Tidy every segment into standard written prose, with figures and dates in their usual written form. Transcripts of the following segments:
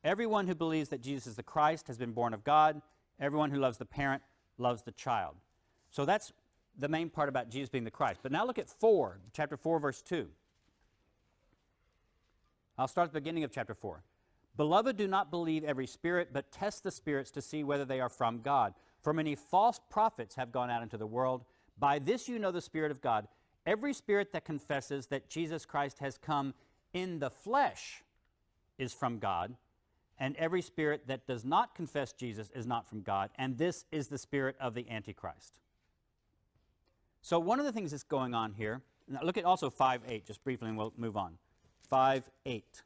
Everyone who believes that Jesus is the Christ has been born of God. Everyone who loves the parent loves the child. So that's the main part about Jesus being the Christ. But now look at chapter 4, verse 2. I'll start at the beginning of chapter 4. Beloved, do not believe every spirit, but test the spirits to see whether they are from God. For many false prophets have gone out into the world. By this you know the Spirit of God. Every spirit that confesses that Jesus Christ has come in the flesh is from God, and every spirit that does not confess Jesus is not from God, and this is the spirit of the Antichrist. So one of the things that's going on here, now look at also 5:8, just briefly, and we'll move on. 5:8.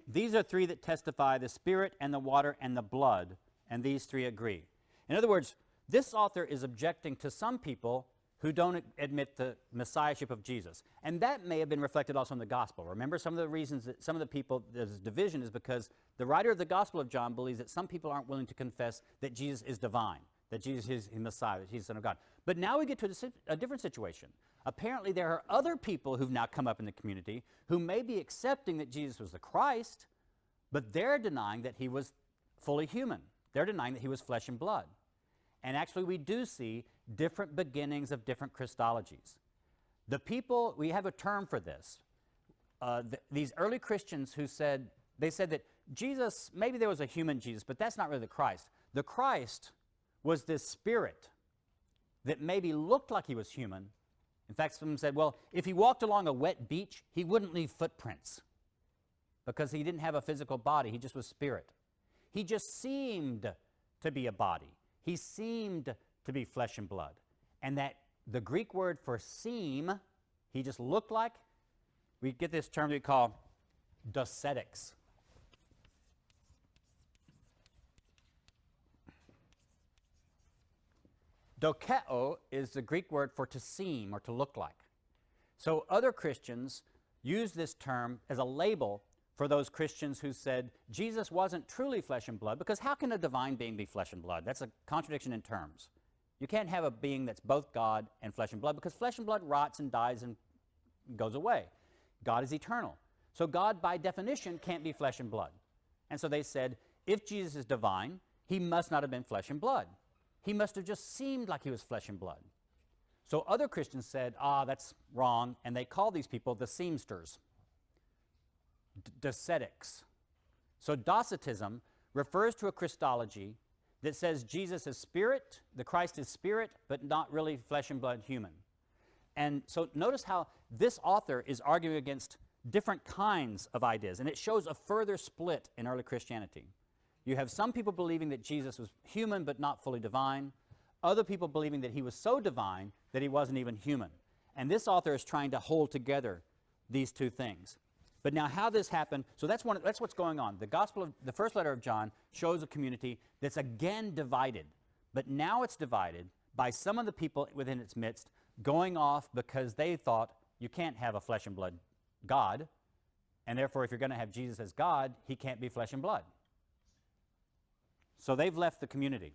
These are three that testify, the Spirit and the water and the blood, and these three agree. In other words, this author is objecting to some people who don't admit the messiahship of Jesus. And that may have been reflected also in the gospel. Remember, some of the reasons that some of the people, there's division, is because the writer of the Gospel of John believes that some people aren't willing to confess that Jesus is divine, that Jesus is the Messiah, that Jesus is the Son of God. But now we get to a different situation. Apparently, there are other people who've now come up in the community who may be accepting that Jesus was the Christ, but they're denying that he was fully human. They're denying that he was flesh and blood. And actually, we do see different beginnings of different Christologies. The people, we have a term for this. These early Christians who said that Jesus, maybe there was a human Jesus, but that's not really the Christ. The Christ was this spirit that maybe looked like he was human. In fact, some said, well, if he walked along a wet beach, he wouldn't leave footprints because he didn't have a physical body. He just was spirit. He just seemed to be a body. He seemed to be flesh and blood. And that the Greek word for seem, he just looked like, we get this term we call docetics. Dokeo is the Greek word for to seem or to look like. So other Christians use this term as a label for those Christians who said Jesus wasn't truly flesh and blood, because how can a divine being be flesh and blood? That's a contradiction in terms. You can't have a being that's both God and flesh and blood, because flesh and blood rots and dies and goes away. God is eternal. So God, by definition, can't be flesh and blood. And so they said, if Jesus is divine, he must not have been flesh and blood. He must have just seemed like he was flesh and blood. So other Christians said, that's wrong, and they call these people the seamsters, docetics. So Docetism refers to a Christology that says Jesus is spirit, the Christ is spirit, but not really flesh and blood human. And so notice how this author is arguing against different kinds of ideas, and it shows a further split in early Christianity. You have some people believing that Jesus was human but not fully divine, other people believing that he was so divine that he wasn't even human. And this author is trying to hold together these two things. But now how this happened, so that's what's going on. The first letter of John shows a community that's again divided, but now it's divided by some of the people within its midst going off because they thought you can't have a flesh and blood God, and therefore if you're going to have Jesus as God, he can't be flesh and blood. So they've left the community.